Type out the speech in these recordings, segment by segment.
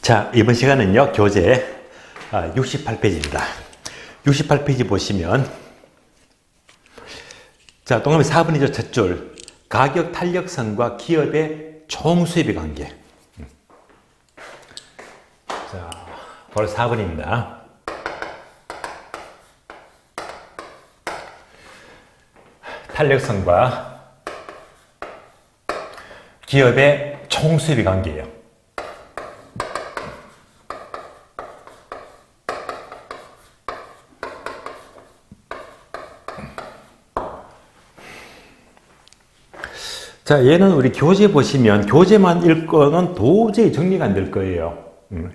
자, 이번 시간은요, 교재 68페이지입니다. 68페이지 보시면, 자, 동그라미 4번이죠, 첫 줄. 가격 탄력성과 기업의 총 수입의 관계. 자, 바로 4번입니다. 탄력성과 기업의 총 수입의 관계예요. 자, 얘는 우리 교재 보시면 교재만 읽고는 도저히 정리가 안 될 거예요.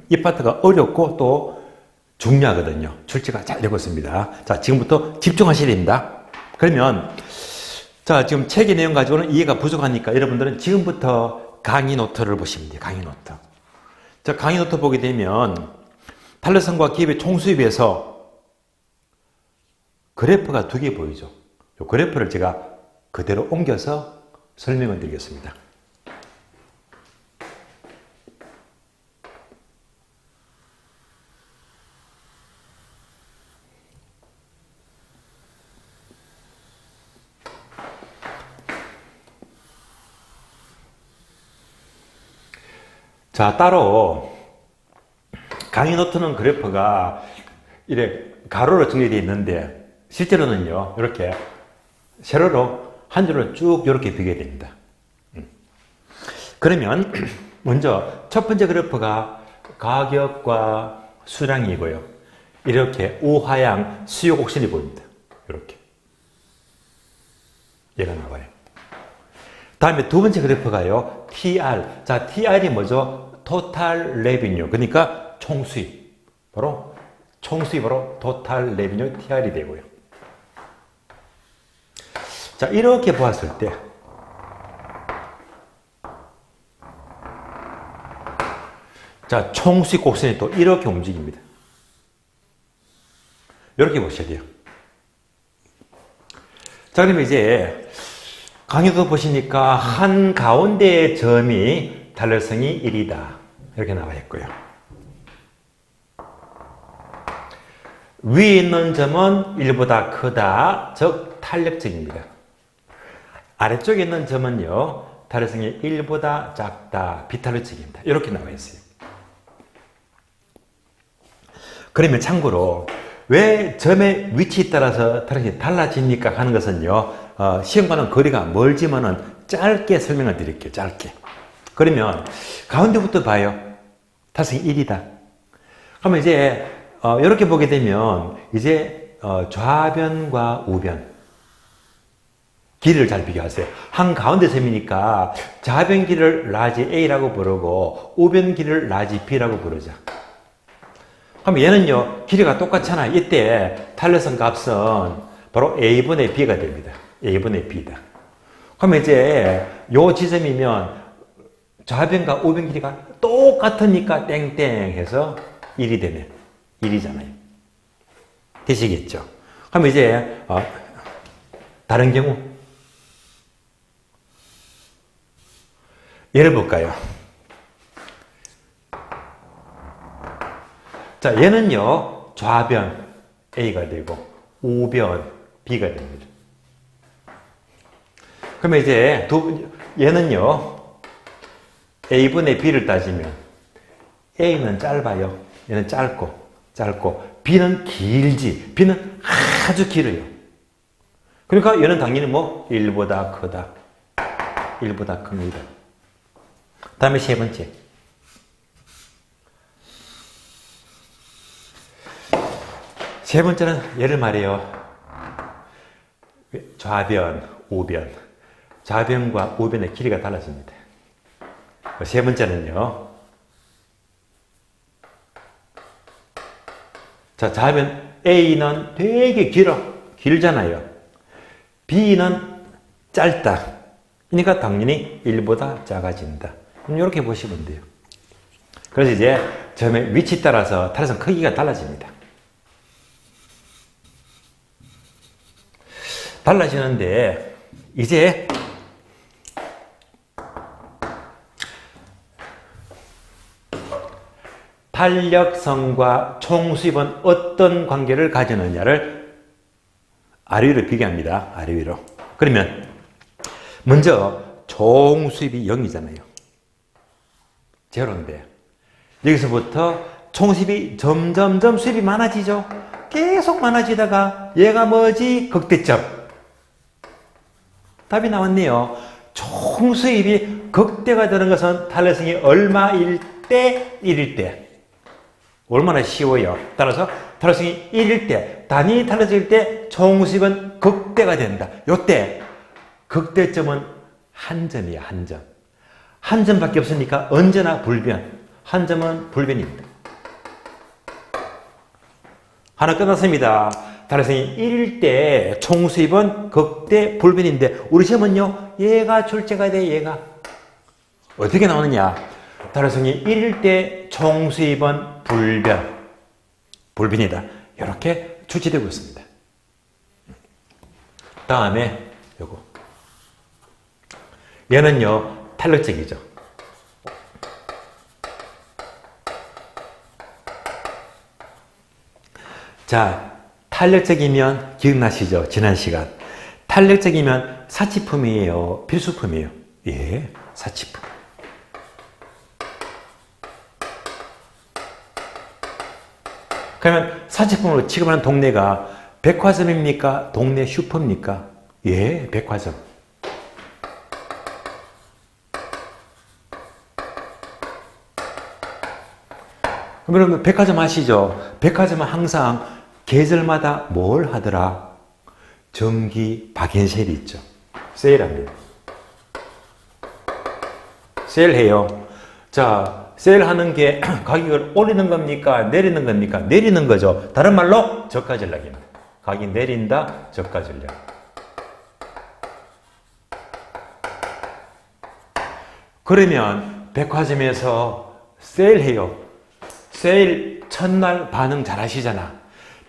이 파트가 어렵고 또 중요하거든요. 출제가 잘 되고 있습니다. 자, 지금부터 집중하셔야 됩니다. 그러면 자, 지금 책의 내용 가지고는 이해가 부족하니까 여러분들은 지금부터 강의 노트를 보시면 돼요. 강의 노트. 자, 강의 노트 보게 되면 탄력성과 기업의 총수입에서 그래프가 두 개 보이죠. 이 그래프를 제가 그대로 옮겨서 설명을 드리겠습니다. 자, 따로 강의 노트는 그래프가 이렇게 가로로 정리되어 있는데 실제로는요, 이렇게 세로로 한 줄로 쭉 이렇게 비게 됩니다. 그러면 먼저 첫 번째 그래프가 가격과 수량이고요. 이렇게 우하향 수요 곡선이 보입니다. 이렇게 얘가 나와요. 다음에 두 번째 그래프가요, TR. 자, TR이 뭐죠? Total Revenue. 그러니까 총수입. 바로 총수입으로 Total Revenue TR이 되고요. 자, 이렇게 보았을 때 자, 총수입 곡선이 또 이렇게 움직입니다. 이렇게 보셔야 돼요. 자, 그러면 이제 강의도 보시니까 한 가운데의 점이 탄력성이 1이다. 이렇게 나와 있고요. 위에 있는 점은 1보다 크다. 즉, 탄력적입니다. 아래쪽에 있는 점은요, 탄력성이 1보다 작다. 비탄력적입니다. 이렇게 나와 있어요. 그러면 참고로 왜 점의 위치에 따라서 탄력성이 달라집니까? 하는 것은요, 시험과는 거리가 멀지만은 짧게 설명을 드릴게요. 짧게. 그러면 가운데부터 봐요. 탄력성이 1이다. 그러면 이제 이렇게 보게 되면 이제 좌변과 우변 길이를 잘 비교하세요. 한 가운데 점이니까 좌변 길을 라지 A라고 부르고 우변 길을 라지 B라고 부르자. 그럼 얘는요, 길이가 똑같잖아요. 이때 탄력성 값은 바로 A분의 B가 됩니다. A분의 B다. 그러면 이제 요 지점이면 좌변과 우변 길이가 똑같으니까 땡땡 해서 1이 되네. 1이잖아요. 되시겠죠? 그럼 이제 다른 경우 예를 볼까요? 자, 얘는요, 좌변 A가 되고 우변 B가 됩니다. 그러면 이제 얘는요, A분의 B를 따지면 A는 짧아요. 얘는 짧고 B는 길지. B는 아주 길어요. 그러니까 얘는 당연히 뭐 1보다 크다. 1보다 큽니다. 다음에 세 번째. 세 번째는 얘를 말해요. 좌변, 우변. 좌변과 우변의 길이가 달라집니다. 세 번째는요. 자, 좌변 A는 되게 길잖아요. B는 짧다. 그러니까 당연히 1보다 작아진다. 이렇게 보시면 돼요. 그래서 이제 점의 위치에 따라서 탄력성 크기가 달라집니다. 달라지는데 이제 탄력성과 총수입은 어떤 관계를 가지느냐를 아래 위로 비교합니다. 아래 위로. 그러면 먼저 총수입이 0이잖아요. 제로인데 여기서부터 총수입이 점점점 수입이 많아지죠. 계속 많아지다가 얘가 뭐지? 극대점. 답이 나왔네요. 총수입이 극대가 되는 것은 탄력성이 얼마일 때? 1일 때. 얼마나 쉬워요. 따라서 탄력성이 1일 때, 단위 탄력성일 때 총수입은 극대가 된다. 요때 극대점은 한 점이야, 한 점. 한 점밖에 없으니까 언제나 불변. 한 점은 불변입니다. 하나 끝났습니다. 탄력성이 1일 때 총수입은 극대 불변인데 우리 시험은요, 얘가 출제가 돼, 얘가. 어떻게 나오느냐? 탄력성이 1일 때 총수입은 불변. 불변이다. 이렇게 출제되고 있습니다. 다음에 요거. 얘는요, 탄력적이죠. 자, 탄력적이면 기억나시죠? 지난 시간. 탄력적이면 사치품이에요? 필수품이에요? 예, 사치품. 그러면 사치품으로 취급하는 동네가 백화점입니까? 동네 슈퍼입니까? 예, 백화점. 그러면 백화점 아시죠? 백화점은 항상 계절마다 뭘 하더라? 정기 박앤세일이 있죠. 세일합니다. 세일해요. 자, 세일하는 게 가격을 올리는 겁니까? 내리는 겁니까? 내리는 거죠. 다른 말로 저가 전략입니다. 가격이 내린다, 저가 전략. 그러면 백화점에서 세일해요. 세일 첫날 반응 잘 하시잖아.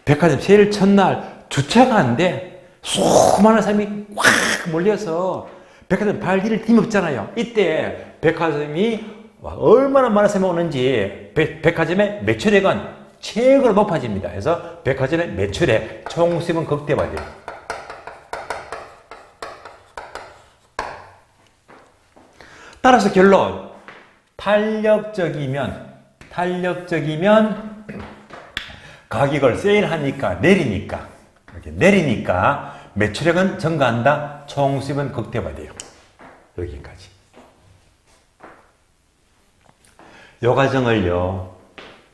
백화점 세일 첫날 주차가 안 돼. 수많은 사람이 확 몰려서 백화점 발 디딜 힘이 없잖아요. 이때 백화점이 얼마나 많은 사람이 오는지 백화점의 매출액은 최고로 높아집니다. 그래서 백화점의 매출액 총수입은 극대화돼요. 따라서 결론, 탄력적이면 가격을 세일하니까 내리니까 이렇게 내리니까 매출액은 증가한다. 총수입은 극대화돼요. 여기까지. 이 과정을요,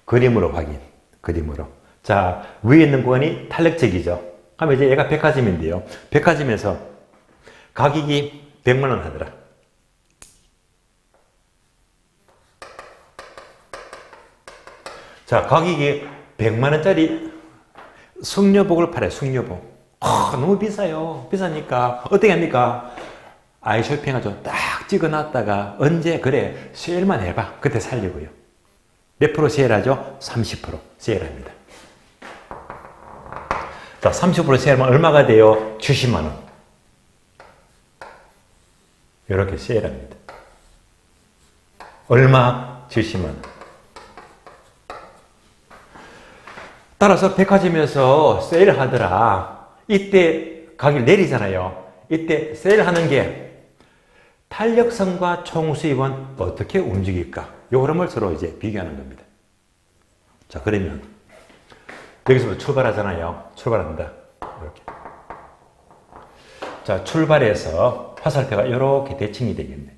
그림으로 확인. 그림으로. 자, 위에 있는 구간이 탄력적이죠. 그러면 이제 얘가 백화점인데요. 백화점에서 가격이 100만 원 하더라. 자, 가격이 100만 원짜리 숙녀복을 팔아요. 숙녀복. 너무 비싸요. 비싸니까 어떻게 합니까? 아이쇼핑하죠. 딱 찍어놨다가 언제 그래 세일만 해봐. 그때 살려고요. 몇 프로 세일하죠? 30% 세일합니다. 자, 30% 세일하면 얼마가 돼요? 70만 원. 이렇게 세일합니다. 얼마? 70만 원. 따라서 백화점에서 세일하더라. 이때 가격을 내리잖아요. 이때 세일하는 게 탄력성과 총수입은 어떻게 움직일까? 요 흐름을 서로 이제 비교하는 겁니다. 자, 그러면 여기서 출발하잖아요. 출발합니다. 이렇게. 자, 출발해서 화살표가 이렇게 대칭이 되겠네.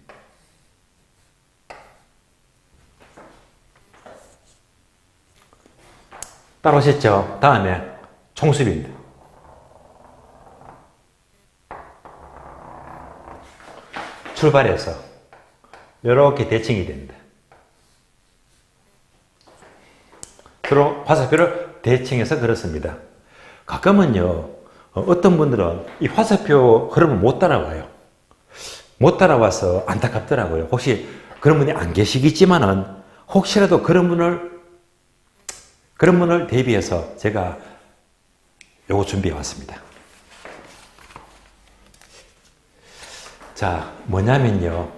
따라오셨죠? 다음에 총수입입니다. 출발해서 이렇게 대칭이 됩니다. 서로 화살표를 대칭해서 그렇습니다. 가끔은요, 어떤 분들은 이 화살표 흐름을 못 따라와요. 못 따라와서 안타깝더라고요. 혹시 그런 분이 안 계시겠지만은 혹시라도 그런 분을 대비해서 제가 요거 준비해 왔습니다. 자, 뭐냐면,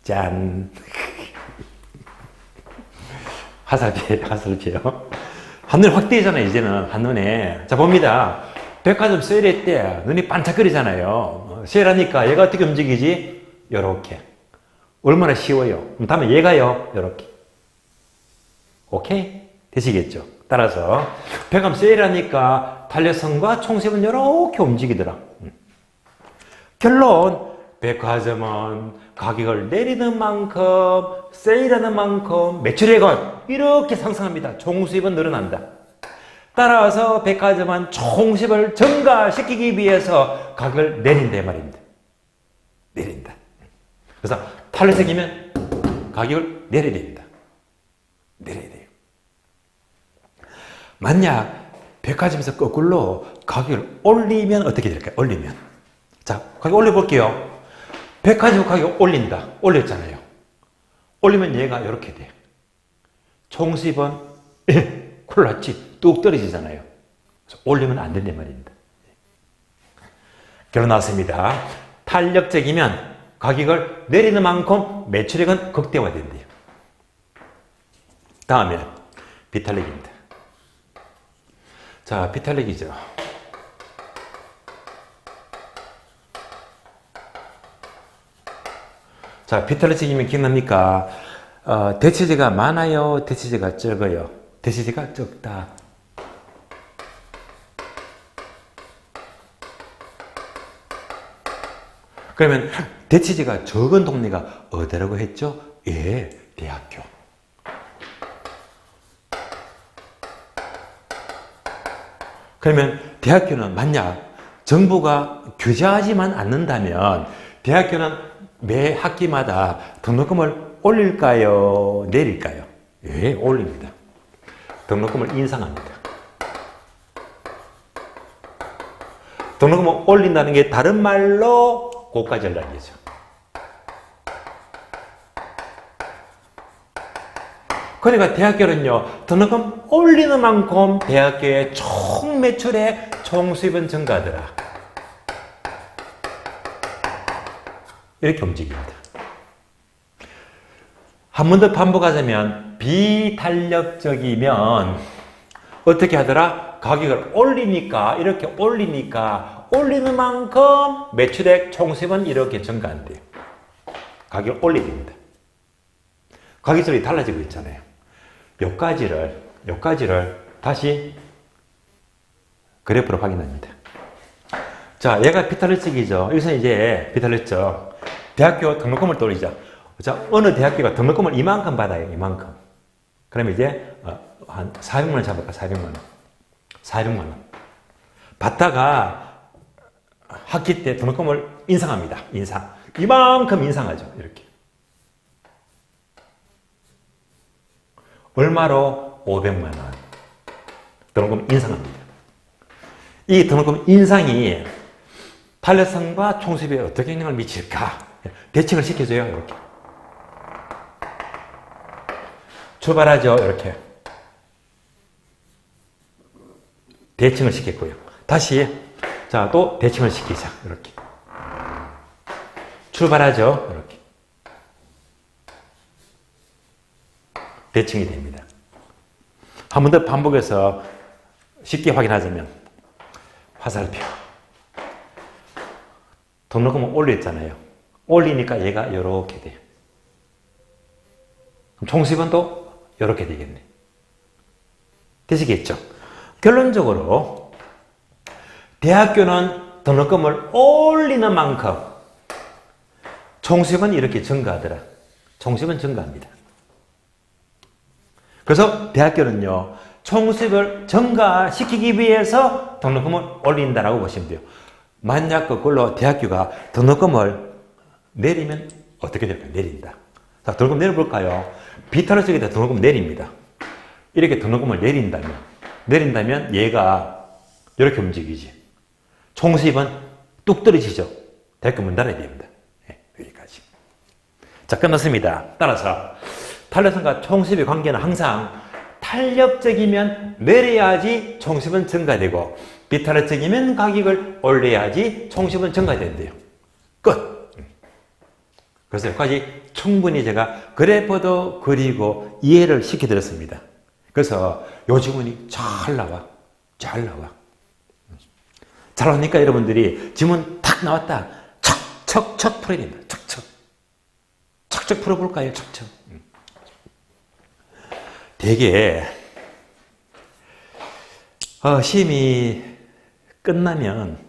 짠. 화살표예요. 한눈에 확 띄잖아요, 이제는. 한눈에. 자, 봅니다. 백화점 세일할 때 눈이 반짝거리잖아요. 세일하니까 얘가 어떻게 움직이지? 요렇게. 얼마나 쉬워요. 그럼 다음에 얘가요, 요렇게. 오케이? 되시겠죠? 따라서 백화점 세일하니까 탄력성과 총색은 요렇게 움직이더라. 결론, 백화점은 가격을 내리는 만큼, 세일하는 만큼 매출액은 이렇게 상승합니다. 총수입은 늘어난다. 따라서 백화점은 총수입을 증가시키기 위해서 가격을 내린다 말입니다. 내린다. 그래서 탄력성이면 가격을 내려야 됩니다. 내려야 돼요. 만약 백화점에서 거꾸로 가격을 올리면 어떻게 될까요? 올리면. 자, 가격 올려볼게요. 백화점 가격 올린다. 올렸잖아요. 올리면 얘가 이렇게 돼요. 총수입은 콜랐지 뚝 떨어지잖아요. 그래서 올리면 안 된단 말입니다. 결론 나왔습니다. 탄력적이면 가격을 내리는 만큼 매출액은 극대화된대요. 다음에 비탄력입니다. 자, 비탄력이죠. 자, 비탄력적이면 기억납니까? 대체제가 많아요? 대체제가 적어요? 대체제가 적다. 그러면 대체제가 적은 동네가 어디라고 했죠? 예, 대학교. 그러면 대학교는 만약 정부가 규제하지만 않는다면 대학교는 매 학기마다 등록금을 올릴까요? 내릴까요? 예, 올립니다. 등록금을 인상합니다. 등록금을 올린다는 게 다른 말로 고가 전략이죠. 그러니까 대학교는요, 등록금 올리는 만큼 대학교의 총 매출의 총수입은 증가하더라. 이렇게 움직입니다. 한 번 더 반복하자면 비탄력적이면 어떻게 하더라? 가격을 올리니까 이렇게 올리니까 올리는 만큼 매출액 총수입은 이렇게 증가한대요. 가격을 올리게 됩니다. 가격들이 달라지고 있잖아요. 요 가지를 다시 그래프로 확인합니다. 자, 얘가 비탄력적이죠. 여기서 이제 비탄력적. 대학교 등록금을 돌리자. 자, 어느 대학교가 등록금을 이만큼 받아요. 이만큼. 그러면 이제 한 400만 원 잡을까? 400만 원. 400만 원. 받다가 학기 때 등록금을 인상합니다. 인상. 이만큼 인상하죠. 이렇게. 얼마로? 500만 원. 등록금 인상합니다. 이 등록금 인상이 탄력성과 총수입에 어떻게 영향을 미칠까? 대칭을 시켜줘요. 이렇게. 출발하죠. 이렇게. 대칭을 시켰고요. 다시 자, 또 대칭을 시키자. 이렇게. 출발하죠. 이렇게. 대칭이 됩니다. 한 번 더 반복해서 쉽게 확인하자면 화살표. 등록금을 올렸잖아요. 올리니까 얘가 이렇게 돼요. 그럼 총수입은 또 이렇게 되겠네. 되시겠죠? 결론적으로 대학교는 등록금을 올리는 만큼 총수입은 이렇게 증가하더라. 총수입은 증가합니다. 그래서 대학교는요, 총수입을 증가시키기 위해서 등록금을 올린다라고 보시면 돼요. 만약 그걸로 대학교가 등록금을 내리면 어떻게 될까요? 내린다. 자, 등록금 내려볼까요? 비탄력적이다. 등록금 내립니다. 이렇게 등록금을 내린다면 얘가 이렇게 움직이지. 총수입은 뚝 떨어지죠. 대학교 문 닫아야 됩니다. 네, 여기까지. 자, 끝났습니다. 따라서 탄력성과 총수입의 관계는 항상 탄력적이면 내려야지 총수입은 증가되고 비탄력적이면 가격을 올려야지 총수입은 증가된대요. 끝. 그래서 여기까지 충분히 제가 그래프도 그리고 이해를 시켜드렸습니다. 그래서 요 지문이 잘 나와. 잘 나와. 잘 나오니까 여러분들이 지문 탁 나왔다. 척척척 풀어야 됩니다. 척척. 척척 풀어볼까요? 척척. 되게 시험이 끝나면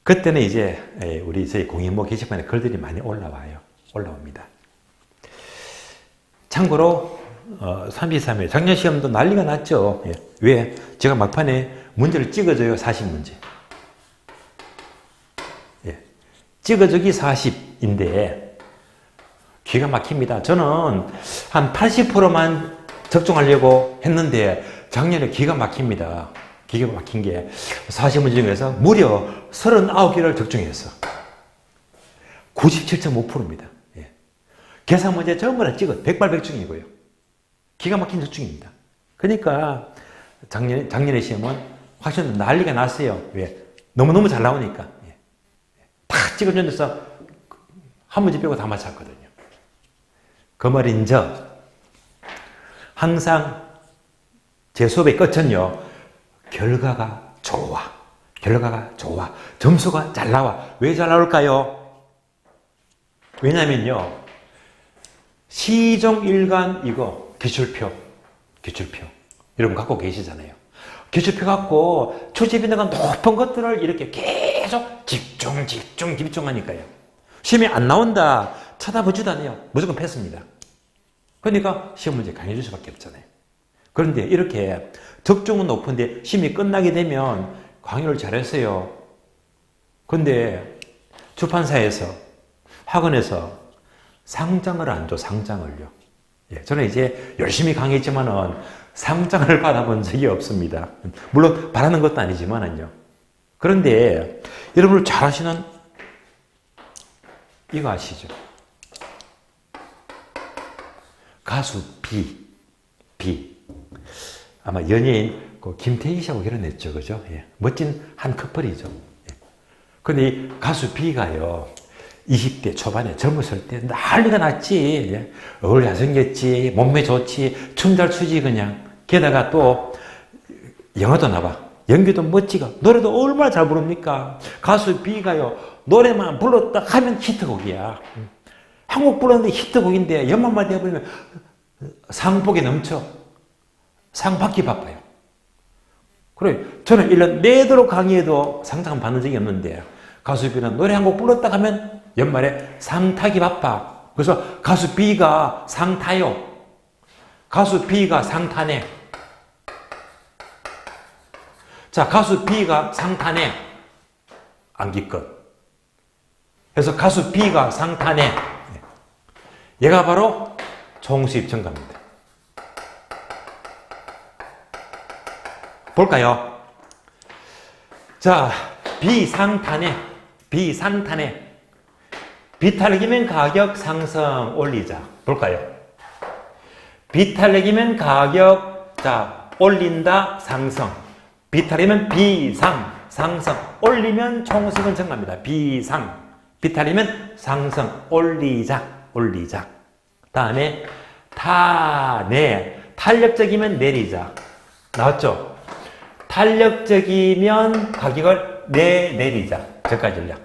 그때는 이제 우리 저희 공인모 게시판에 글들이 많이 올라옵니다. 참고로 33회 작년 시험도 난리가 났죠. 예. 왜? 제가 막판에 문제를 찍어줘요. 40문제. 예. 찍어주기 40인데 기가 막힙니다. 저는 한 80%만 적중하려고 했는데 작년에 기가 막힙니다. 기가 막힌 게 40문제 중에서 무려 39개를 적중했어. 97.5%입니다. 예. 계산 문제 전부 다 찍어 100발백중이고요. 기가 막힌 적중입니다. 그러니까 작년에 시험은 확실히 난리가 났어요. 왜? 너무너무 잘 나오니까. 예. 다 찍어준 데서 한 문제 빼고 다 맞췄거든요. 그 말인저 항상 제 수업의 끝은요. 결과가 좋아. 결과가 좋아. 점수가 잘 나와. 왜 잘 나올까요? 왜냐면요. 시종일관 이거 기출표. 여러분 갖고 계시잖아요. 기출표 갖고 출제비너가 높은 것들을 이렇게 계속 집중하니까요. 시험이 안 나온다. 쳐다보지도 않아요. 무조건 패스입니다. 그러니까 시험 문제 강해질 수밖에 없잖아요. 그런데 이렇게 적중은 높은데 시험이 끝나게 되면 강의를 잘했어요. 그런데 출판사에서 학원에서 상장을 안 줘. 상장을요. 예, 저는 이제 열심히 강의했지만은 상장을 받아본 적이 없습니다. 물론 바라는 것도 아니지만은요. 그런데 여러분 잘 아시는 이거 아시죠? 가수 B. 아마 연예인 김태희 씨하고 결혼했죠. 그죠? 예. 멋진 한 커플이죠. 예. 근데 이 가수 B가요. 20대 초반에 젊었을 때 난리가 났지. 예. 얼굴 잘생겼지. 몸매 좋지. 춤 잘 추지 그냥. 게다가 또 영화도 나와. 연기도 멋지고 노래도 얼마나 잘 부릅니까? 가수 B가요. 노래만 불렀다 하면 히트곡이야. 한국 불렀는데 히트곡인데 연말만 되어버리면 상복에 넘쳐. 상 받기 바빠요. 그래, 저는 1년 내도록 강의해도 상장 받는 적이 없는데 가수 B는 노래 한 곡 불렀다 하면 연말에 상 타기 바빠. 그래서 가수 B가 상 타요. 가수 B가 상 타네. 자, 가수 B가 상 타네. 안기껏. 그래서 가수 B가 상 타네. 얘가 바로 총수입 증가입니다. 볼까요? 자, 비상탄에 비탈기면 가격 상승 올리자. 볼까요? 비탈기면 가격 올린다 상승. 비탈이면 상승. 올리면 총수입은 증가입니다. 비탈이면 상승 올리자. 다음에 탄력적이면 내리자. 나왔죠? 탄력적이면 가격을 내리자. 저까지요.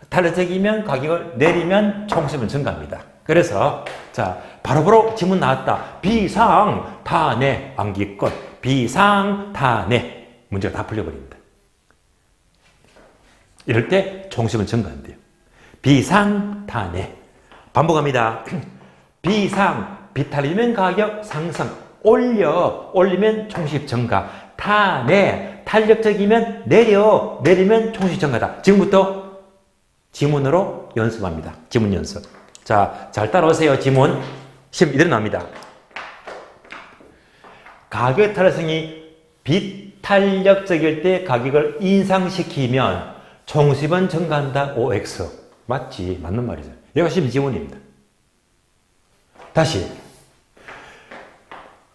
탄력적이면 가격을 내리면 총수입은 증가합니다. 그래서 바로바로 지문 나왔다. 비상탄에 암기껏 비상탄에 문제가 다 풀려버립니다. 이럴 때 총수입은 증가한대요. 비상탄에 반복합니다. 비탈이면 가격 상승 올리면 총수입 증가. 탄력적이면 내리면 총수입 증가다. 지금부터 지문으로 연습합니다. 지문 연습. 자, 잘 따라오세요. 지문. 시험 이대로 나옵니다. 가격 탄력성이 비탄력적일 때 가격을 인상시키면 총수입은 증가한다. OX. 맞지? 맞는 말이죠. 얘가 시험 지문입니다. 다시.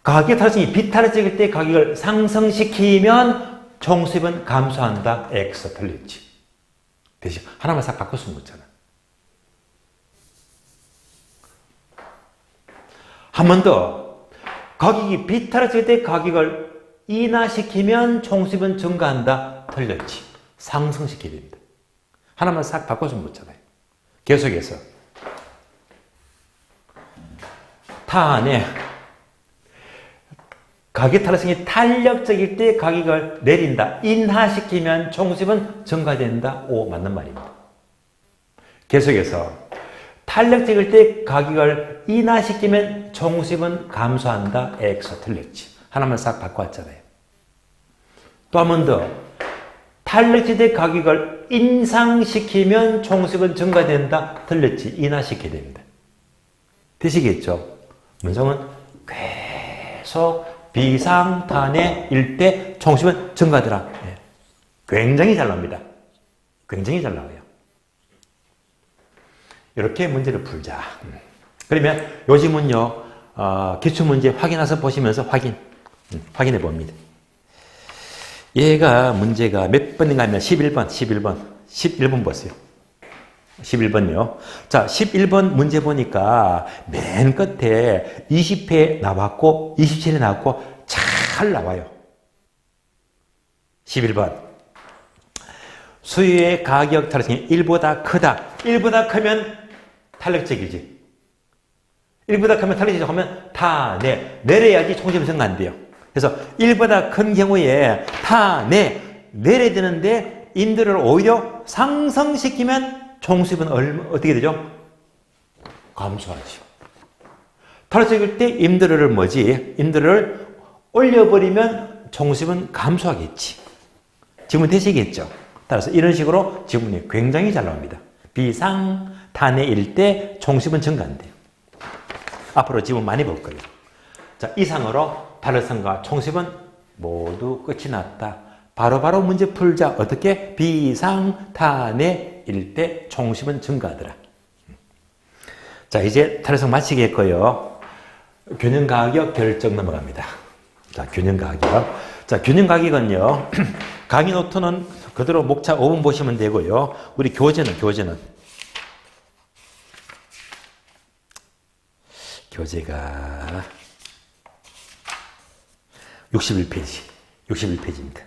가격 탄력성이 비탄력적일 때 가격을 상승시키면 총수입은 감소한다. X. 틀렸지. 대신 하나만 싹 바꿔 쓴 거잖아. 한 번 더. 가격이 비탈했을 때 가격을 인하시키면 총수입은 증가한다. 틀렸지. 상승시켜야 됩니다. 하나만 싹 바꿔주면 못잖아요. 계속해서. 타안에 가격 탈락성이 탄력적일 때 가격을 내린다. 인하시키면 총수입은 증가된다. 오, 맞는 말입니다. 계속해서 탄력적일 때 가격을 인하시키면 총수입은 감소한다. X 틀렸지. 하나만 싹 바꿔왔잖아요. 또 한 번 더. 탄력적일 때 가격을 인상시키면 총수입은 증가된다. 틀렸지. 인하시켜야 됩니다. 되시겠죠? 문성은 계속 비상탄해일 때 총수입은 증가하더라. 네. 굉장히 잘 나옵니다. 굉장히 잘 나와요. 이렇게 문제를 풀자. 그러면 요즘은요, 기출문제 확인해서 보시면서 확인해 봅니다. 얘가 문제가 몇 번인가 하면 11번 보세요. 11번요. 자, 11번 문제 보니까 맨 끝에 20회 나왔고 27회 나왔고 잘 나와요. 11번. 수요의 가격 탈락성이 1보다 크다. 1보다 크면 탄력적이지. 1보다 크면 탄력적이지 하면 내려야지 총수입은 증가 안 돼요. 그래서 1보다 큰 경우에 내려야 되는데 임대료를 오히려 상승시키면 총수입은 어떻게 되죠? 감소하죠. 탈락적일 때 임대료를 임대료를 올려버리면 총수입은 감소하겠지. 지문 되시겠죠? 따라서 이런 식으로 지문이 굉장히 잘 나옵니다. 비상탄해일 때 총수입은 증가한대요. 앞으로 지문 많이 볼 거예요. 자, 이상으로 탈락성과 총수입은 모두 끝이 났다. 바로바로 문제 풀자. 어떻게? 비상탄해일 때 총수입은 증가하더라. 자, 이제 탈락성 마치겠고요. 균형가격 결정 넘어갑니다. 자, 균형가격. 자, 균형가격은요. 강의 노트는 그대로 목차 5번 보시면 되고요. 우리 교재는 교재가 61페이지입니다.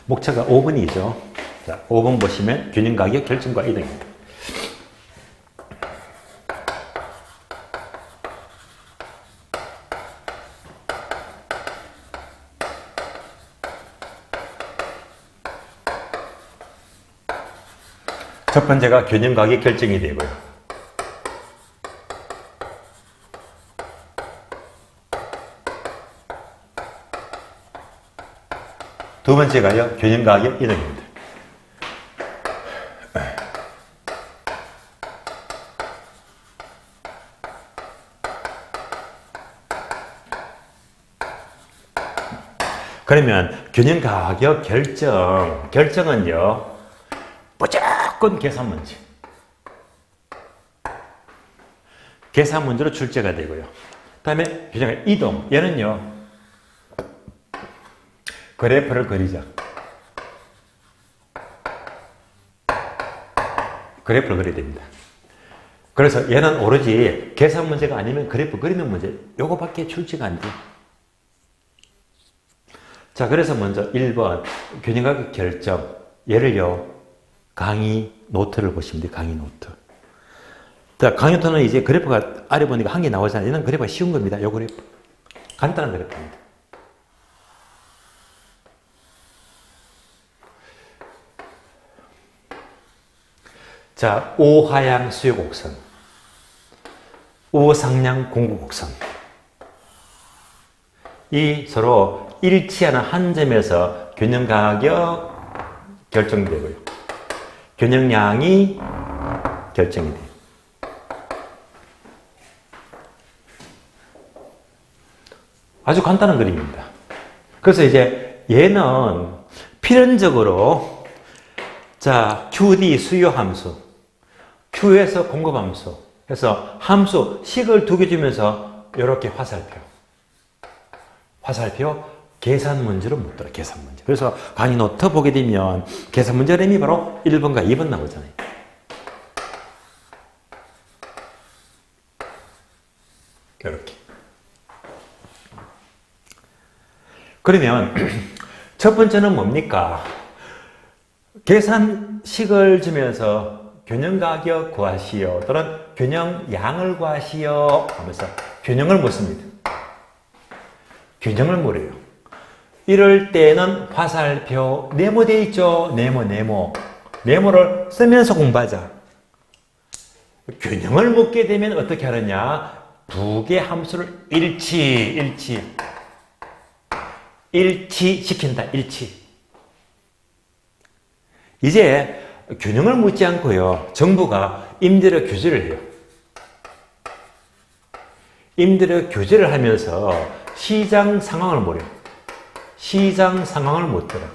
목차가 5번이죠. 자, 5번 보시면 균형가격 결정과 이동입니다. 첫 번째가 균형가격 결정이 되고요. 두 번째가요, 균형가격 이동입니다. 그러면 균형가격 결정은요, 무조건 계산 문제. 계산 문제로 출제가 되고요. 그 다음에 균형가격 이동. 얘는요, 그래프를 그리자. 그래프를 그려야 됩니다. 그래서 얘는 오로지 계산 문제가 아니면 그래프 그리는 문제. 요거밖에 출제가 안 돼요. 자, 그래서 먼저 1번 균형가격 결정. 얘를요, 강의 노트를 보시면 돼요. 강의 노트. 자, 강의 노트는 이제 그래프가 아래 보니까 한 개 나오잖아요. 얘는 그래프가 쉬운 겁니다. 요 그래프. 간단한 그래프입니다. 자, 오하향 수요곡선, 오상량 공급곡선. 이 서로 일치하는 한 점에서 균형가격 결정이 되고요. 균형량이 결정이 돼요. 아주 간단한 그림입니다. 그래서 이제 얘는 필연적으로 자, QD 수요 함수, Q에서 공급 함수. 그래서 함수 식을 두 개 주면서 이렇게 화살표 계산 문제로 묻더라. 계산 문제. 그래서 강의 노트 보게 되면 계산 문제 램이 바로 1번과 2번 나오잖아요. 이렇게. 그러면 첫 번째는 뭡니까? 계산식을 주면서 균형가격 구하시오 또는 균형양을 구하시오 하면서 균형을 묻습니다. 균형을 물어요. 이럴 때는 화살표 네모되어 있죠. 네모를 쓰면서 공부하자. 균형을 묻게 되면 어떻게 하느냐? 두 개 함수를 일치시킨다. 이제 균형을 묻지 않고요. 정부가 임대료 규제를 해요. 임대료 규제를 하면서 시장 상황을 모르요. 시장 상황을 묻더라.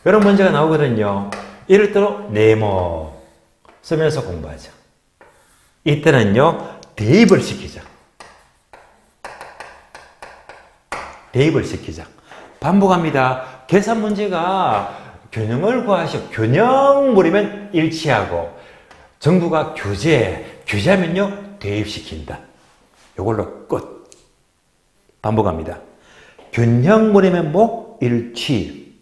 이런 문제가 나오거든요. 이럴 때로 네모 쓰면서 공부하자. 이때는요. 대입을 시키자. 반복합니다. 계산 문제가 균형을 구하시오. 균형물이면 일치하고 정부가 규제하면요. 대입시킨다. 이걸로 끝. 반복합니다. 균형물이면 뭐? 일치.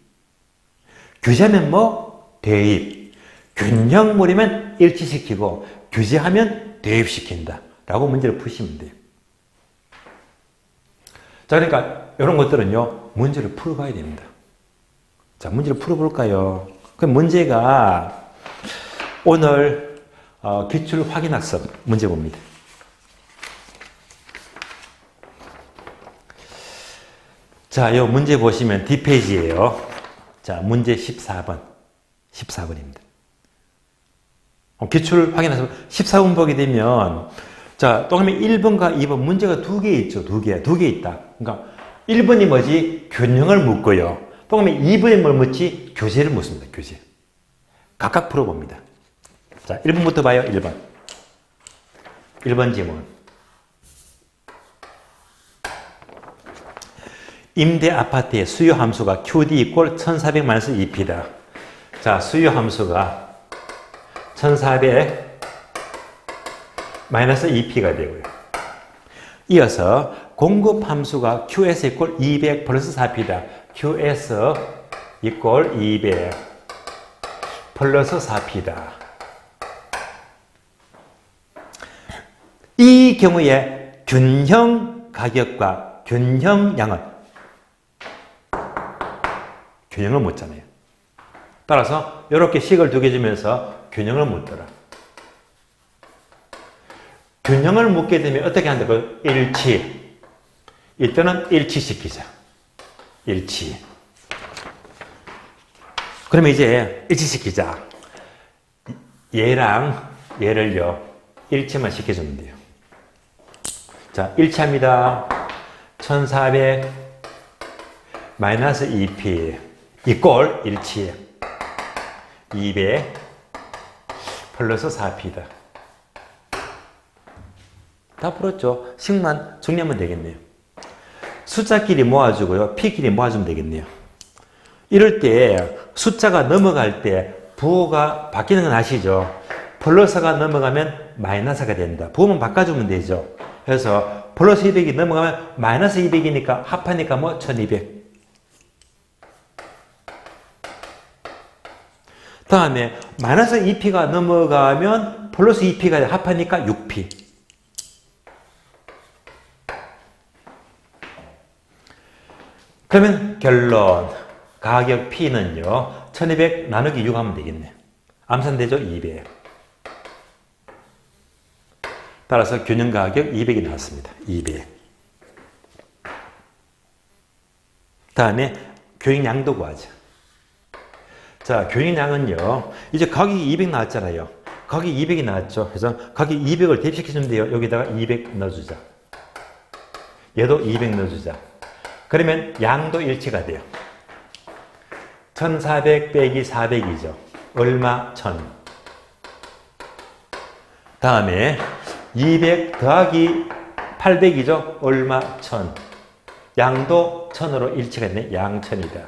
규제하면 뭐? 대입. 균형물이면 일치시키고 규제하면 대입시킨다. 라고 문제를 푸시면 돼요. 자, 그러니까 이런 것들은요. 문제를 풀어봐야 됩니다. 자, 문제를 풀어볼까요? 그럼 문제가 오늘 기출 확인학습 문제 봅니다. 자, 이 문제 보시면 뒷페이지예요. 자, 문제 14번입니다. 기출 확인해서 14번 보게 되면 자, 동그라미 1번과 2번 문제가 두 개 있죠. 두 개 있다. 그러니까 1번이 뭐지? 균형을 묻고요. 동그라미 2번이 뭘 묻지? 교재를 묻습니다. 교재. 각각 풀어봅니다. 자, 1번부터 봐요. 1번 지문. 임대 아파트의 수요 함수가 QD 이꼴 1400 마이너스 2P다. 자, 수요 함수가 1400 마이너스 2P가 되고요. 이어서 공급 함수가 QS 이꼴 200 플러스 4P다. QS 이꼴 200 플러스 4P다. 이 경우에 균형 가격과 균형 양은 균형을 묻잖아요. 따라서 이렇게 식을 두 개 주면서 균형을 묻더라. 균형을 묻게 되면 어떻게 한다고? 일치. 이때는 일치시키자. 일치. 그러면 이제 일치시키자. 얘랑 얘를요. 일치만 시켜주면 돼요. 자, 일치합니다. 1400 마이너스 2P 이꼴 일치. 200 플러스 4P다. 다 풀었죠? 식만 정리하면 되겠네요. 숫자끼리 모아주고요. P끼리 모아주면 되겠네요. 이럴 때 숫자가 넘어갈 때 부호가 바뀌는 건 아시죠? 플러스가 넘어가면 마이너스가 된다. 부호만 바꿔주면 되죠. 그래서 플러스 200이 넘어가면 마이너스 200이니까 합하니까 뭐 1200. 다음에 마이너스 2P가 넘어가면 플러스 2P가 합하니까 6P. 그러면 결론. 가격 P는요. 1200 나누기 6 하면 되겠네요. 암산되죠? 200. 따라서 균형 가격 200이 나왔습니다. 200. 다음에 교육량도 구하자. 자, 교육량은요. 이제 가격이 200 나왔잖아요. 가격이 200이 나왔죠. 그래서 가격 200을 대입시켜주면 돼요. 여기다가 200 넣어주자. 얘도 200 넣어주자. 그러면 양도 일치가 돼요. 1400 빼기 400이죠. 얼마? 1000. 다음에 200 더하기 800이죠. 얼마? 1000. 양도 1000으로 일치가 있네. 양 1000이다.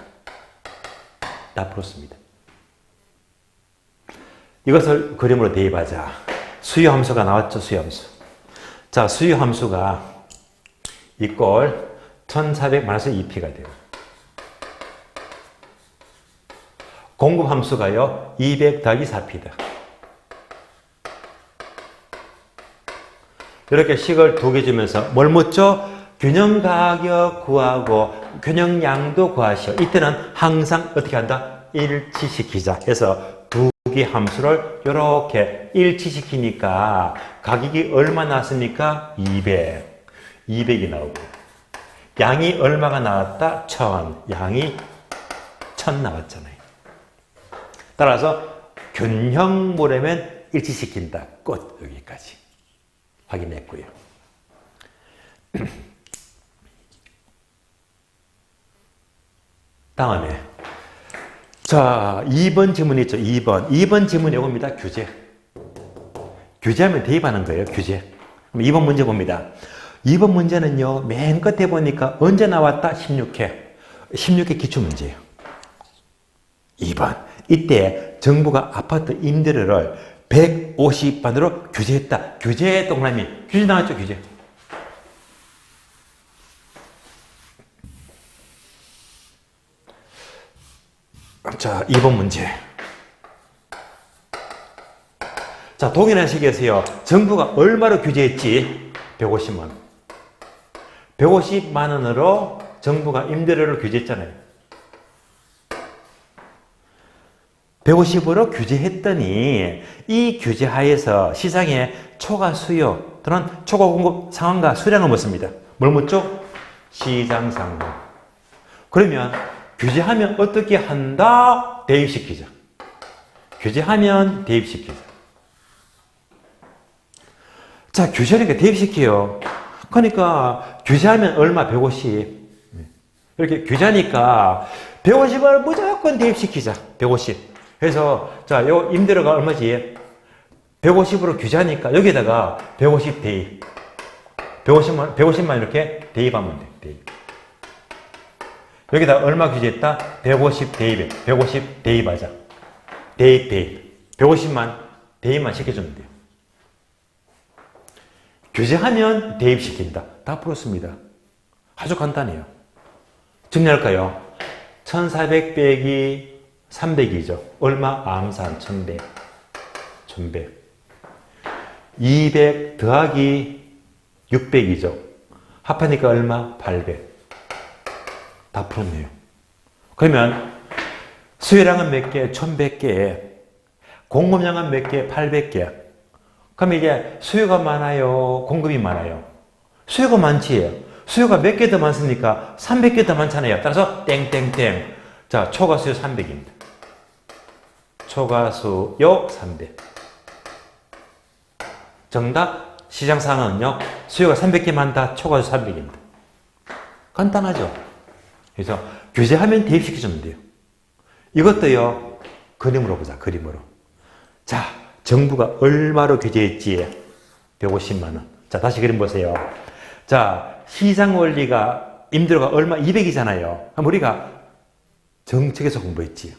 다 풀었습니다. 이것을 그림으로 대입하자. 수요함수가 나왔죠. 수요함수. 자, 수요함수가 이꼴 1400 마이너스 2p가 돼요. 공급함수가요. 200 더하기 4p다. 이렇게 식을 두 개 주면서 뭘 묻죠? 균형 가격 구하고 균형 양도 구하시오. 이때는 항상 어떻게 한다? 일치시키자 해서 두 개 함수를 이렇게 일치시키니까 가격이 얼마 나왔습니까? 200. 200이 나오고 양이 얼마가 나왔다? 1000. 양이 1000 나왔잖아요. 따라서 균형물이면 일치시킨다. 끝. 여기까지 확인했고요. 다음에 자, 2번 질문 있죠. 2번 질문이 이겁니다. 규제. 규제하면 대입하는 거예요. 규제. 그럼 2번 문제 봅니다. 2번 문제는요. 맨 끝에 보니까 언제 나왔다? 16회. 16회 기출문제예요. 2번. 이때 정부가 아파트 임대료를 150만으로 규제했다. 규제 동그라미. 규제 나왔죠. 규제. 자, 2번 문제. 자, 동일한 식이었어요. 정부가 얼마로 규제했지? 150만 원. 150만 원으로 정부가 임대료를 규제했잖아요. 150으로 규제했더니 이 규제 하에서 시장에 초과 수요 또는 초과 공급 상황과 수량을 묻습니다. 뭘 묻죠? 시장 상황. 그러면 규제하면 어떻게 한다? 대입시키자. 규제하면 대입시키자. 자, 규제하니까 대입시켜요. 그러니까 규제하면 얼마? 150. 이렇게 규제하니까 150을 무조건 대입시키자. 150. 그래서 자, 요 임대료가 얼마지? 150으로 규제하니까 여기다가 150 대입. 150만 이렇게 대입하면 돼. 대입. 여기다 얼마 규제했다? 150 대입에 150 대입하자. 대입 150만 대입만 시켜주면 돼요. 규제하면 대입시킨다. 다 풀었습니다. 아주 간단해요. 정리할까요? 1400 빼기 300이죠. 얼마? 암산 1100. 1100. 200 더하기 600이죠. 합하니까 얼마? 800. 다 풀었네요. 그러면 수요량은 몇 개? 1100개. 공급량은 몇 개? 800개. 그럼 이제 수요가 많아요? 공급이 많아요? 수요가 많지? 수요가 몇 개 더 많습니까? 300개 더 많잖아요. 따라서 땡땡땡. 자, 초과수요 300입니다. 초과수요 300. 정답 시장 상황은요. 수요가 300개 많다. 초과수 300입니다. 간단하죠? 그래서 규제하면 대입시켜주면 돼요. 이것도요. 그림으로 보자. 그림으로. 자, 정부가 얼마로 규제했지? 150만 원. 자, 다시 그림 보세요. 자, 시장 원리가 임대료가 얼마? 200이잖아요. 그럼 우리가 정책에서 공부했지.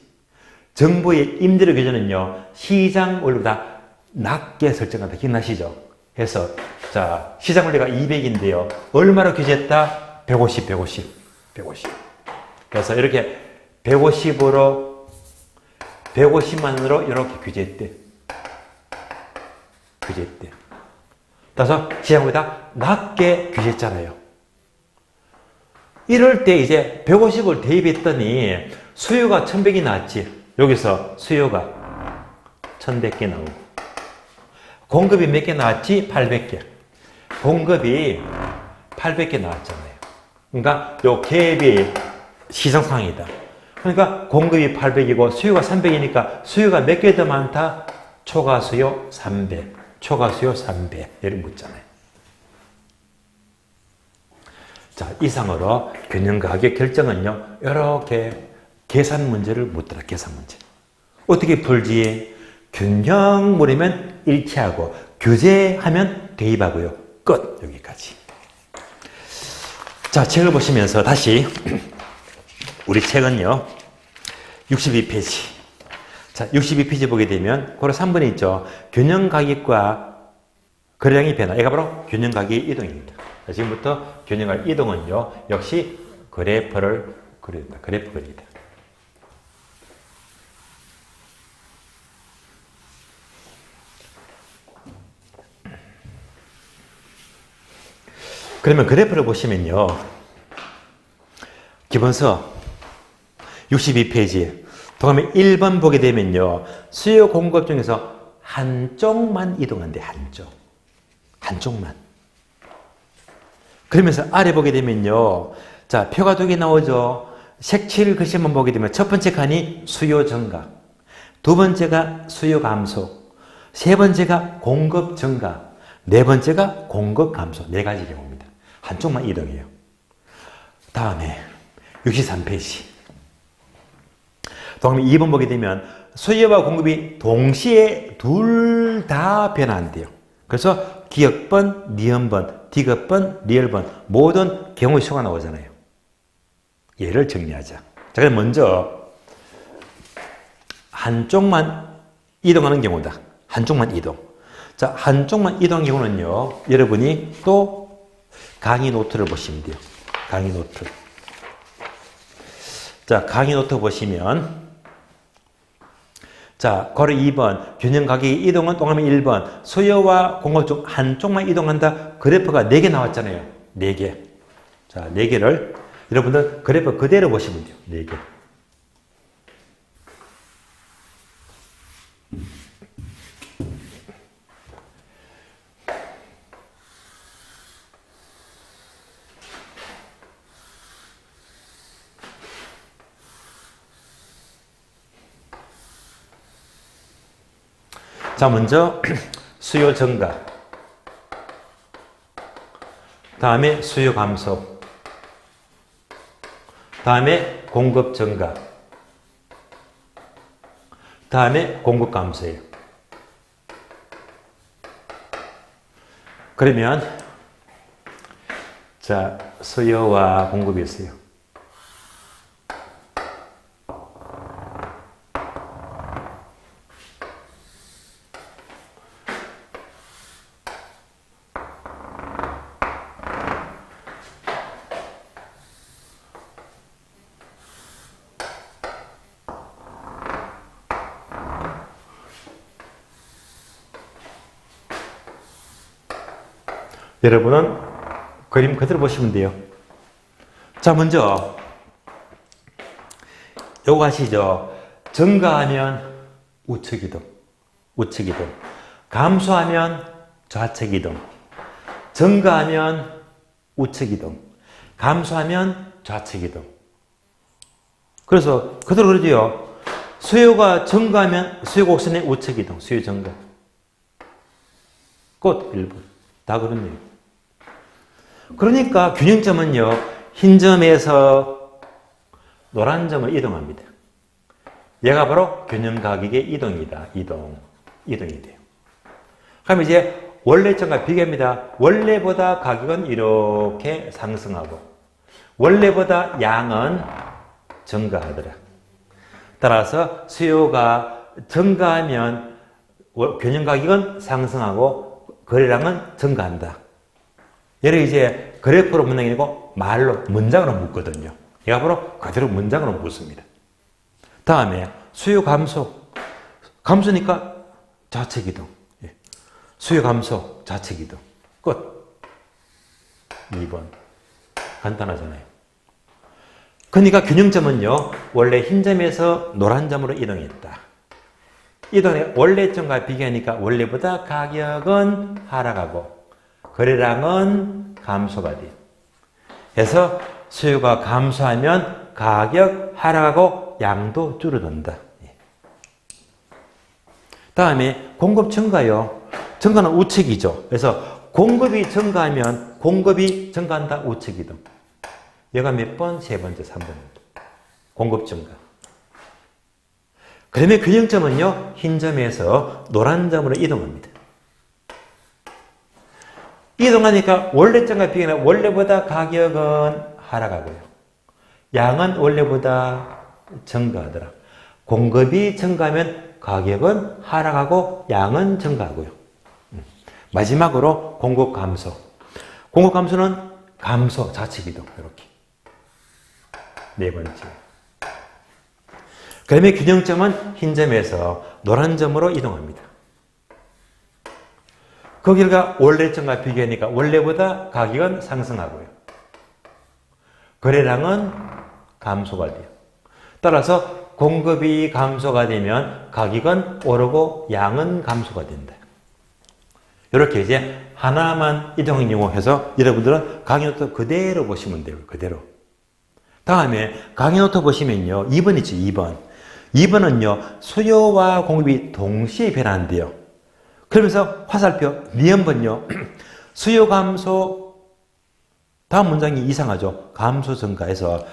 정부의 임대료 규제는요. 시장 원리보다 낮게 설정한다. 기억나시죠? 그래서 자, 시장 원리가 200인데요. 얼마로 규제했다? 150. 그래서 이렇게 150만 원으로 이렇게 규제했대. 따라서 시장보다 낮게 규제했잖아요. 이럴 때 이제 150을 대입했더니 수요가 1100이 나왔지. 여기서 수요가 1100개 나오고 공급이 몇 개 나왔지? 800개. 공급이 800개 나왔잖아요. 그러니까 요 갭이 시장 상황이다. 그러니까 공급이 800이고 수요가 300이니까 수요가 몇 개 더 많다? 초과수요 300. 초과수요 300. 이렇게 묻잖아요. 자, 이상으로 균형가격 결정은요. 이렇게 계산 문제를 묻더라. 계산 문제. 어떻게 풀지? 균형물이면 일치하고 교재하면 대입하고요. 끝. 여기까지. 자, 책을 보시면서 다시 우리 책은요. 62페이지. 자, 62페이지 보게 되면 고로 3번에 있죠. 균형 가격과 거래량의 변화. 얘가 바로 균형 가격의 이동입니다. 자, 지금부터 균형 가격 이동은요. 역시 그래프를 그립니다. 그래프 그립니다. 그러면 그래프를 보시면요. 기본서 62페이지 다음에 1번 보게 되면요. 수요 공급 중에서 한쪽만 이동한대. 한쪽만. 그러면서 아래 보게 되면요. 자, 표가 2개 나오죠. 색칠 글씨만 보게 되면 첫 번째 칸이 수요 증가, 두 번째가 수요 감소, 세 번째가 공급 증가, 네 번째가 공급 감소. 4가지 경우입니다. 한쪽만 이동해요. 다음에 63페이지. 다음에 2번 보게 되면 수요와 공급이 동시에 둘 다 변화한대요. 그래서 기역번, 니은번, 디귿번, 리을번 모든 경우의 수가 나오잖아요. 얘를 정리하자. 자, 그럼 먼저 한쪽만 이동하는 경우다. 한쪽만 이동. 자, 한쪽만 이동하는 경우는요. 여러분이 또 강의 노트를 보시면 돼요. 강의 노트. 자, 강의 노트 보시면 자, 괄호 2번 균형 가격의 이동은 동그라미 1번 수요와 공급 중 한쪽만 이동한다. 그래프가 4개 나왔잖아요. 4개. 자, 4개를 여러분들 그래프 그대로 보시면 돼요. 4개. 자, 먼저 수요 증가, 다음에 수요 감소, 다음에 공급 증가, 다음에 공급 감소예요. 그러면 자, 수요와 공급이 있어요. 여러분은 그림 그대로 보시면 돼요. 자, 먼저 요거 아시죠? 증가하면 우측 이동, 우측 이동. 감소하면 좌측 이동. 증가하면 우측 이동. 감소하면 좌측 이동. 그래서 그대로 그러죠. 수요가 증가하면 수요 곡선의 우측 이동, 수요 증가. 끝 1번. 다 그렇네요. 그러니까 균형점은요, 흰 점에서 노란 점을 이동합니다. 얘가 바로 균형 가격의 이동이다. 이동이 돼요. 그럼 이제 원래점과 비교합니다. 원래보다 가격은 이렇게 상승하고, 원래보다 양은 증가하더라. 따라서 수요가 증가하면 균형 가격은 상승하고, 거래량은 증가한다. 얘를 이제 그래프로 묻는 게 아니고 말로, 문장으로 묻거든요. 얘가 바로 그대로 문장으로 묻습니다. 다음에 수요 감소. 감소니까 좌측 이동. 수요 감소, 좌측 이동. 끝. 2번. 간단하잖아요. 그러니까 균형점은요, 원래 흰 점에서 노란 점으로 이동했다. 이동의 원래점과 비교하니까 원래보다 가격은 하락하고, 거래량은 감소가 돼요. 그래서 수요가 감소하면 가격 하락하고 양도 줄어든다. 다음에 공급 증가요. 증가는 우측이죠. 그래서 공급이 증가하면 공급이 증가한다. 우측 이동. 얘가 몇 번? 3번째, 3번입니다. 공급 증가. 그러면 균형점은요, 흰 점에서 노란 점으로 이동합니다. 이동하니까 원래점과 비교는 원래보다 가격은 하락하고요. 양은 원래보다 증가하더라. 공급이 증가하면 가격은 하락하고 양은 증가하고요. 마지막으로 공급 감소. 공급 감소는 감소 좌측 이동 이렇게. 네 번째. 그다음에 균형점은 흰 점에서 노란 점으로 이동합니다. 그 결과 원래점과 비교하니까 원래보다 가격은 상승하고요. 거래량은 감소가 돼요. 따라서 공급이 감소가 되면 가격은 오르고 양은 감소가 된다. 이렇게 이제 하나만 이동행용해서 여러분들은 강의노트 그대로 보시면 돼요. 그대로. 다음에 강의노트 보시면요. 2번 있죠. 2번. 2번은요. 수요와 공급이 동시에 변화한대요. 그러면서 화살표 니은번요. 수요 감소 다음 문장이 이상하죠. 감소 증가해서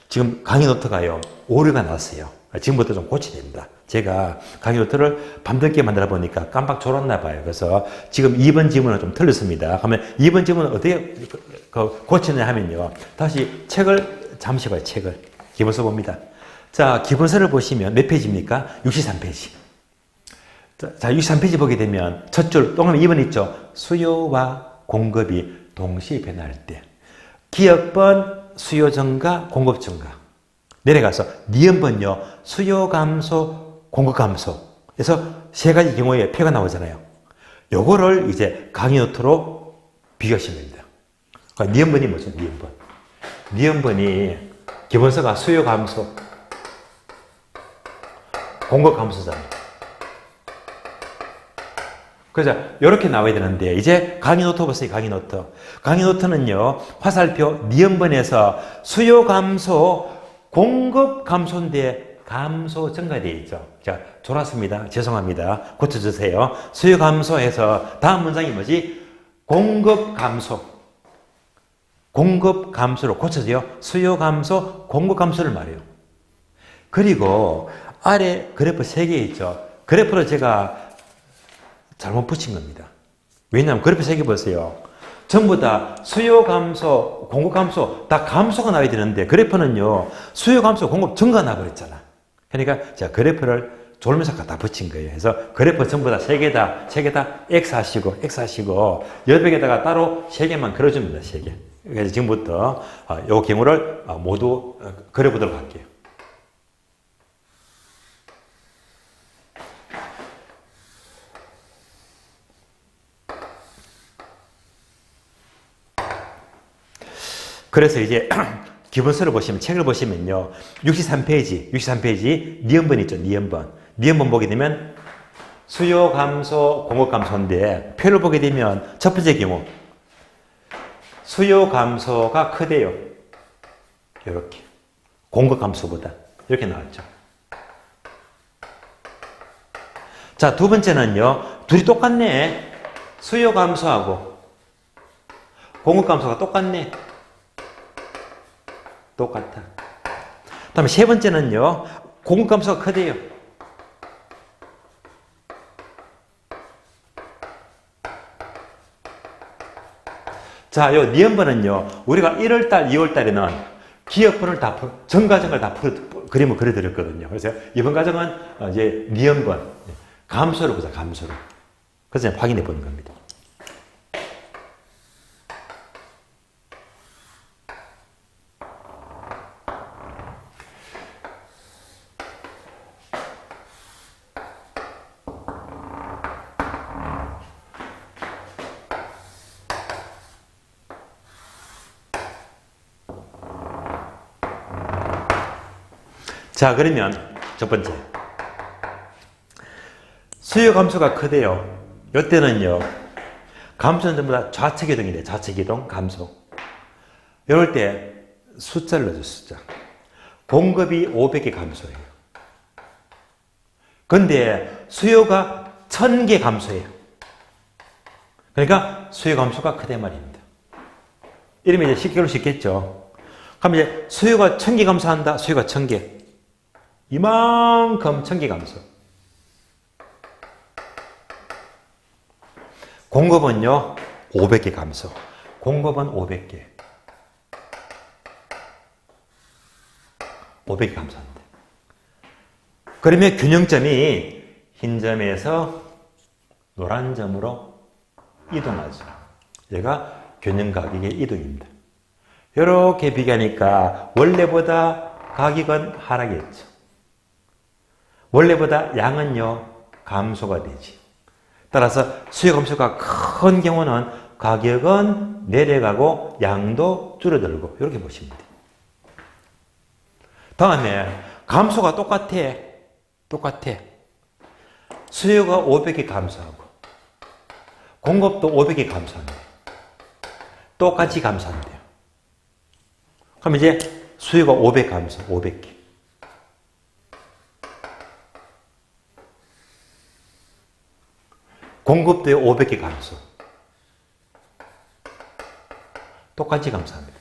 지금 강의노트가요. 오류가 났어요. 지금부터 좀 고쳐야 됩니다. 제가 강의노트를 밤늦게 만들어 보니까 깜빡 졸았나 봐요. 그래서 지금 2번 지문은 좀 틀렸습니다. 그러면 2번 지문은 어떻게 고치냐 하면요. 다시 책을 잠시 봐요. 책을. 기본서 봅니다. 자, 기본서를 보시면 몇 페이지입니까? 63페이지. 자, 63페이지 보게 되면 첫 줄, 동그라미 2번 있죠? 수요와 공급이 동시에 변화할 때. 기억번 수요 증가, 공급 증가. 내려가서 니은번요. 수요 감소, 공급 감소. 그래서 세 가지 경우에 표가 나오잖아요. 요거를 이제 강의노트로 비교하시면 됩니다. 그러니까 니은번이 뭐죠? 니은번. 니은번이 기본서가 수요 감소, 공급 감소잖아요. 그래서 이렇게 나와야 되는데 이제 강의노트 보세요. 강의노트. 강의노트는요. 화살표 니은번에서 수요 감소, 공급 감소인데 감소 증가되어 있죠. 자, 졸았습니다. 죄송합니다. 고쳐주세요. 수요 감소해서 다음 문장이 뭐지? 공급 감소. 공급 감소로 고쳐져요. 수요 감소, 공급 감소를 말해요. 그리고 아래 그래프 3개 있죠. 그래프를 제가 잘못 붙인 겁니다. 왜냐하면 그래프 3개 보세요. 전부 다 수요 감소, 공급 감소 다 감소가 나와야 되는데 그래프는요. 수요 감소, 공급 증가 나버렸잖아. 그러니까 제가 그래프를 졸면서 갖다 붙인 거예요. 그래서 그래프 전부 다 3개 다 X 하시고 옆에다가 따로 3개만 그려줍니다. 3개. 그래서 지금부터 이 경우를 모두 그려보도록 할게요. 그래서 이제 기본서를 보시면 책을 보시면요. 63페이지 니은번 있죠. 니은번 보게 되면 수요 감소, 공급 감소인데 표를 보게 되면 첫 번째 경우 수요 감소가 크대요. 이렇게 공급 감소보다 이렇게 나왔죠. 자, 두 번째는요. 둘이 똑같네. 수요 감소하고 공급 감소가 똑같네. 똑같아. 다음에 세 번째는요. 공급 감소가 크대요. 자, 요 니은번은요. 우리가 1월달, 2월달에는 기억번을 다 전과정을 다 그림을 그려드렸거든요. 그래서 이번 과정은 이제 니은번 감소로 보자. 감소로. 그래서 확인해 보는 겁니다. 자, 그러면 첫 번째. 수요 감소가 크대요. 이때는요. 감소는 전부 다 좌측 이동이래. 좌측 이동, 감소. 이럴 때 숫자를 넣어줘, 숫자. 공급이 500개 감소해요. 근데 수요가 1000개 감소해요. 그러니까 수요 감소가 크대 말입니다. 이러면 이제 쉽게 그럴 수 있겠죠. 그럼 이제 수요가 1000개 감소한다. 수요가 1000개. 이만큼 1000개 감소. 공급은요. 500개 감소. 공급은 500개. 500개 감소합니다. 그러면 균형점이 흰 점에서 노란 점으로 이동하죠. 얘가 균형 가격의 이동입니다. 이렇게 비교하니까 원래보다 가격은 하락했죠. 원래보다 양은요, 감소가 되지. 따라서 수요 감소가 큰 경우는 가격은 내려가고 양도 줄어들고 이렇게 보시면 돼요. 다음에 감소가 똑같아. 수요가 500개 감소하고 공급도 500개 감소한대요. 똑같이 감소한대요. 그럼 이제 수요가 500 감소, 500개. 공급도 500개 감소. 똑같이 감소합니다.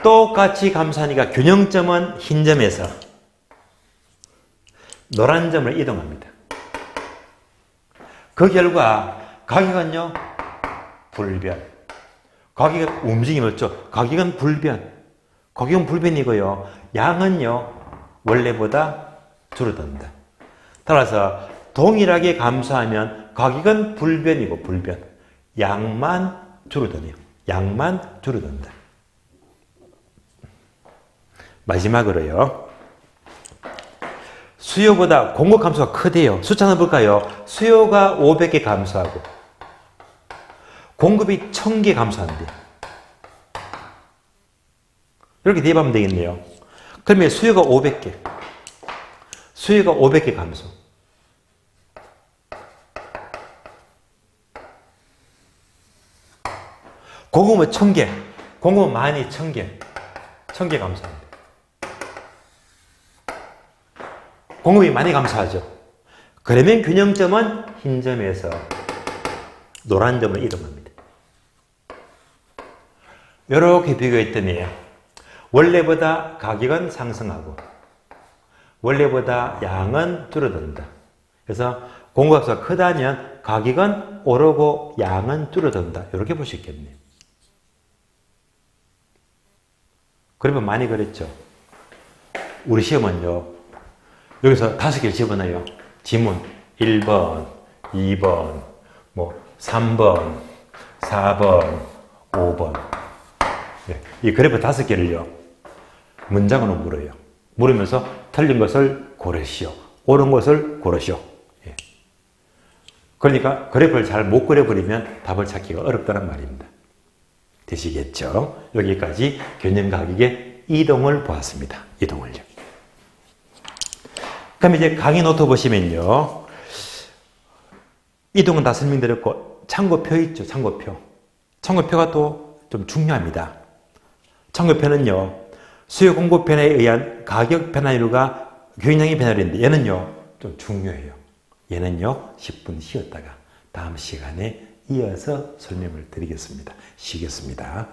똑같이 감소하니까 균형점은 흰 점에서 노란 점을 이동합니다. 그 결과 가격은요, 불변. 가격은 움직임이 없죠. 가격은 불변. 가격은 불변이고요. 양은요, 원래보다 줄어든다. 따라서 동일하게 감소하면 가격은 불변이고 불변. 양만 줄어드네요. 양만 줄어든다. 마지막으로요. 수요보다 공급 감소가 크대요. 숫자는 볼까요? 수요가 500개 감소하고 공급이 1000개 감소한대요. 이렇게 대입하면 되겠네요. 그러면 수요가 500개. 수요가 500개 감소. 공급은 1000개. 공급은 12,000개. 1000개 감소합니다. 공급이 많이 감소하죠. 그러면 균형점은 흰 점에서 노란 점으로 이동합니다. 이렇게 비교했더니 원래보다 가격은 상승하고 원래보다 양은 줄어든다. 그래서 공급값이 크다면 가격은 오르고 양은 줄어든다. 이렇게 볼 수 있겠네요. 그러면 많이 그랬죠. 우리 시험은요. 여기서 5개를 집어넣어요. 지문 1번, 2번, 3번, 4번, 5번. 네, 이 그래프 5개를요. 문장으로 물어요. 물으면서 틀린 것을 고르시오. 옳은 것을 고르시오. 예. 그러니까 그래프를 잘 못 그려버리면 답을 찾기가 어렵다는 말입니다. 되시겠죠? 여기까지 균형 가격의 이동을 보았습니다. 이동을요. 그럼 이제 강의 노트 보시면요. 이동은 다 설명드렸고 참고표 있죠. 참고표. 참고표가 또 좀 중요합니다. 참고표는요. 수요 공급 변화에 의한 가격 변화율과 균형의 변화율인데 얘는요. 좀 중요해요. 얘는요. 10분 쉬었다가 다음 시간에 이어서 설명을 드리겠습니다. 쉬겠습니다.